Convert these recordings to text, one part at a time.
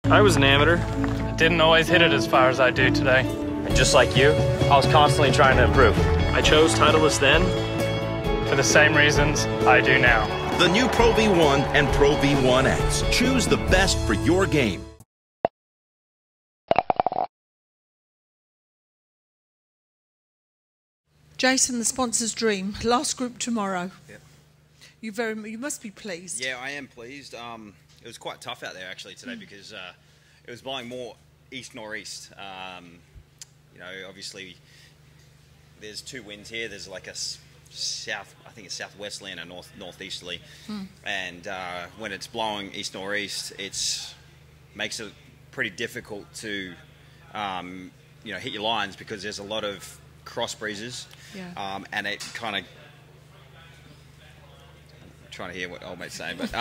I was an amateur. I didn't always hit it as far as I do today. And just like you, I was constantly trying to improve. I chose Titleist then for the same reasons I do now. The new Pro V1 and Pro V1X. Choose the best for your game. Jason, the sponsor's dream. Last group tomorrow. Yep. You must be pleased. Yeah, I am pleased. It was quite tough out there actually today because it was blowing more east-northeast. You know, obviously there's two winds here. There's like a south, I think it's southwesterly and a northeasterly. And when it's blowing east-northeast, it makes it pretty difficult to you know, hit your lines because there's a lot of cross breezes. Yeah. And it kind of, trying to hear what old mate's saying, but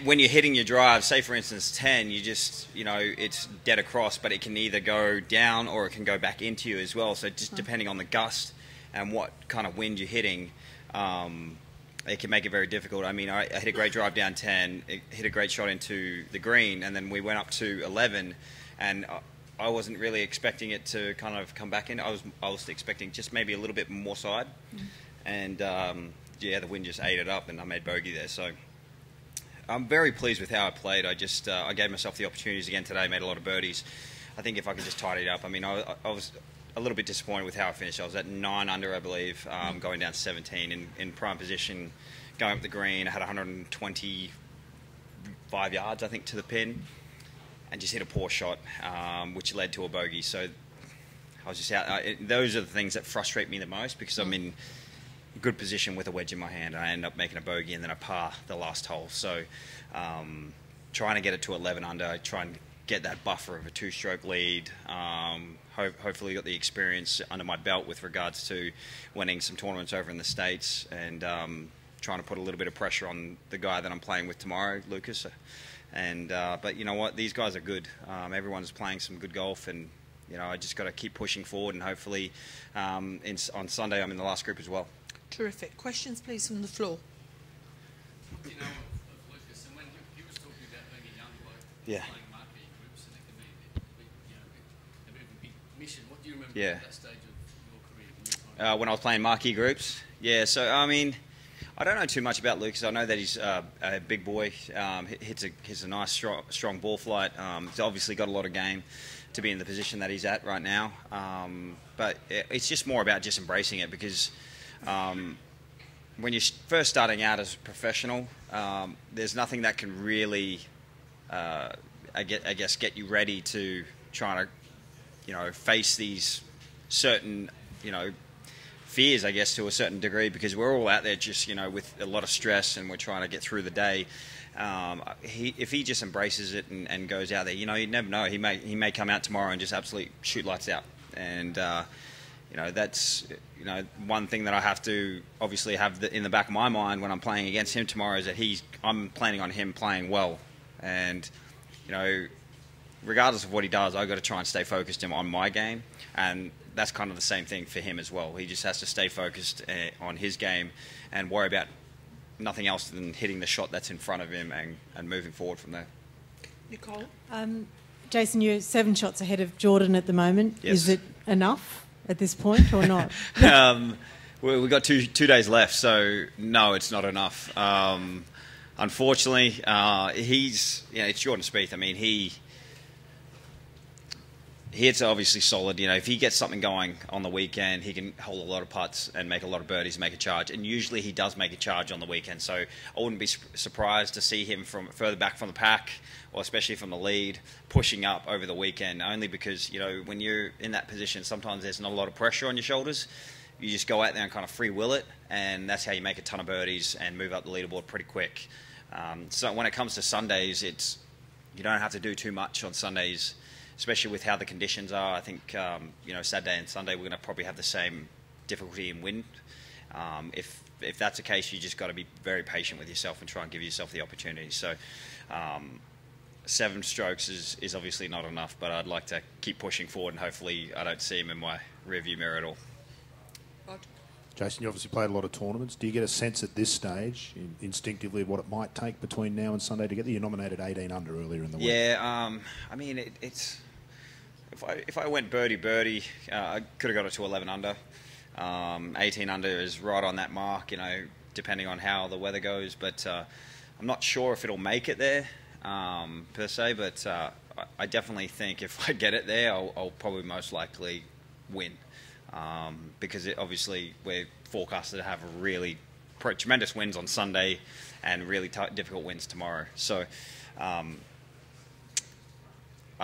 when you're hitting your drive, say for instance 10, you just, you know, it's dead across, but it can either go down or it can go back into you as well. So just depending on the gust and what kind of wind you're hitting, it can make it very difficult. I mean, I hit a great drive down 10, it hit a great shot into the green, and then we went up to 11, and I wasn't really expecting it to kind of come back in. I was expecting just maybe a little bit more side, and yeah, the wind just ate it up, and I made bogey there. So I'm very pleased with how I played. I just I gave myself the opportunities again today, made a lot of birdies. I think if I could just tidy it up. I mean, I was a little bit disappointed with how I finished. I was at 9 under, I believe, going down to 17 in prime position, going up the green. I had 125 yards, I think, to the pin, and just hit a poor shot, which led to a bogey. So I was just out. Those are the things that frustrate me the most because I'm in good position with a wedge in my hand. I end up making a bogey and then a par the last hole. So trying to get it to 11 under, try and get that buffer of a two-stroke lead. Hopefully got the experience under my belt with regards to winning some tournaments over in the States, and trying to put a little bit of pressure on the guy that I'm playing with tomorrow, Lucas. And but you know what, these guys are good. Everyone's playing some good golf, and you know, I just got to keep pushing forward, and hopefully on Sunday I'm in the last group as well. Terrific. Questions, please, from the floor. You know, of Lucas, and when he was talking about being a young bloke, playing marquee groups, and it can be you know, a bit of a big mission. What do you remember at that stage of your career? When I was playing marquee groups? Yeah, so I mean, I don't know too much about Lucas. I know that he's a big boy, hits a nice, strong ball flight. He's obviously got a lot of game to be in the position that he's at right now. But it's just more about just embracing it, because when you're first starting out as a professional, there's nothing that can really, I guess, get you ready to try to, you know, face these certain, you know, fears, I guess, to a certain degree, because we're all out there just, you know, with a lot of stress, and we're trying to get through the day. If he just embraces it and goes out there, you know, you never know. He may come out tomorrow and just absolutely shoot lights out. And you know, that's, you know, one thing that I have to obviously have in the back of my mind when I'm playing against him tomorrow, is that I'm planning on him playing well. And you know, regardless of what he does, I've got to try and stay focused on my game, and that's kind of the same thing for him as well. He just has to stay focused on his game and worry about nothing else than hitting the shot that's in front of him and moving forward from there. Nicole? Jason, you're 7 shots ahead of Jordan at the moment. Yes. Is it enough at this point or not? We've got two days left, so no, it's not enough. Unfortunately, it's Jordan Spieth. I mean, it's obviously solid. You know, if he gets something going on the weekend, he can hold a lot of putts and make a lot of birdies and make a charge. And usually he does make a charge on the weekend. So I wouldn't be surprised to see him from further back from the pack, or especially from the lead, pushing up over the weekend. Only because, you know, when you're in that position, sometimes there's not a lot of pressure on your shoulders. You just go out there and kind of free will it, and that's how you make a ton of birdies and move up the leaderboard pretty quick. So when it comes to Sundays, you don't have to do too much on Sundays, especially with how the conditions are. I think, you know, Saturday and Sunday we're going to probably have the same difficulty in wind. If that's the case, you just got to be very patient with yourself and try and give yourself the opportunity. So 7 strokes is obviously not enough, but I'd like to keep pushing forward, and hopefully I don't see him in my rearview mirror at all. Jason, you obviously played a lot of tournaments. Do you get a sense at this stage, instinctively, what it might take between now and Sunday to get there? You nominated 18 under earlier in the week. Yeah, I mean, it's if I went birdie, I could have got it to 11 under. 18 under is right on that mark, you know, depending on how the weather goes. But I'm not sure if it'll make it there per se. But I definitely think if I get it there, I'll probably most likely win. Because obviously we're forecasted to have really tremendous wins on Sunday and really difficult wins tomorrow. So I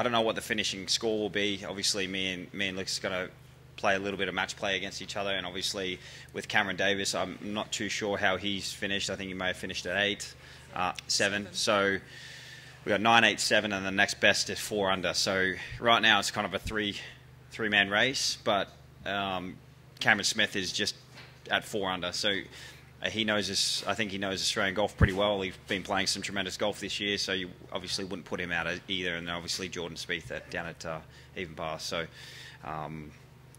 don't know what the finishing score will be. Obviously me and Lucas are going to play a little bit of match play against each other, and obviously with Cameron Davis, I'm not too sure how he's finished. I think he may have finished at 7. So we got 9, 8, 7, and the next best is 4 under. So right now it's kind of a three-man race, but Cameron Smith is just at 4 under, so he knows this. I think he knows Australian golf pretty well. He's been playing some tremendous golf this year, so you obviously wouldn't put him out either. And then obviously Jordan Spieth down at even par. So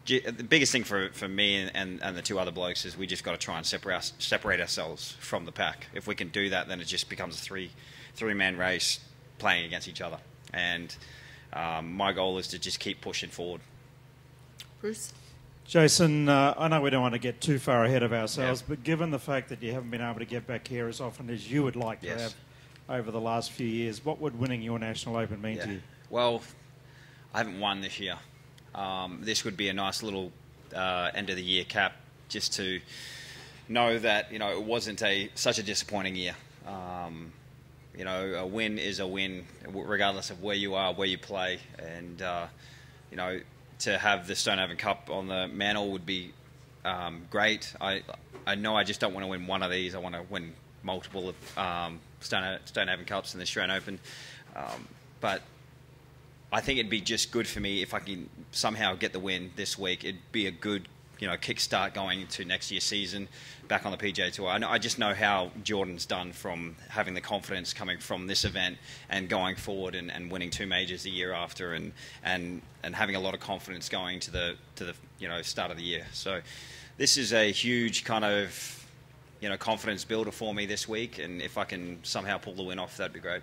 the biggest thing for me and the two other blokes is we just got to try and separate ourselves from the pack. If we can do that, then it just becomes a three-man race playing against each other. And my goal is to just keep pushing forward. Bruce? Jason, I know we don't want to get too far ahead of ourselves, but given the fact that you haven't been able to get back here as often as you would like to have over the last few years, what would winning your National Open mean to you? Well, I haven't won this year. This would be a nice little end of the year cap, just to know that, you know, it wasn't such a disappointing year. You know, a win is a win, regardless of where you are, where you play, and you know, to have the Stonehaven Cup on the mantle would be great. I know I just don't want to win one of these. I want to win multiple of Stonehaven Cups and the Australian Open. But I think it'd be just good for me if I can somehow get the win this week. It'd be a good, you know, kickstart going into next year's season, back on the PGA Tour. I just know how Jordan's done from having the confidence coming from this event and going forward and winning 2 majors the year after, and having a lot of confidence going to the you know, start of the year. So this is a huge kind of, you know, confidence builder for me this week, and if I can somehow pull the win off, that'd be great.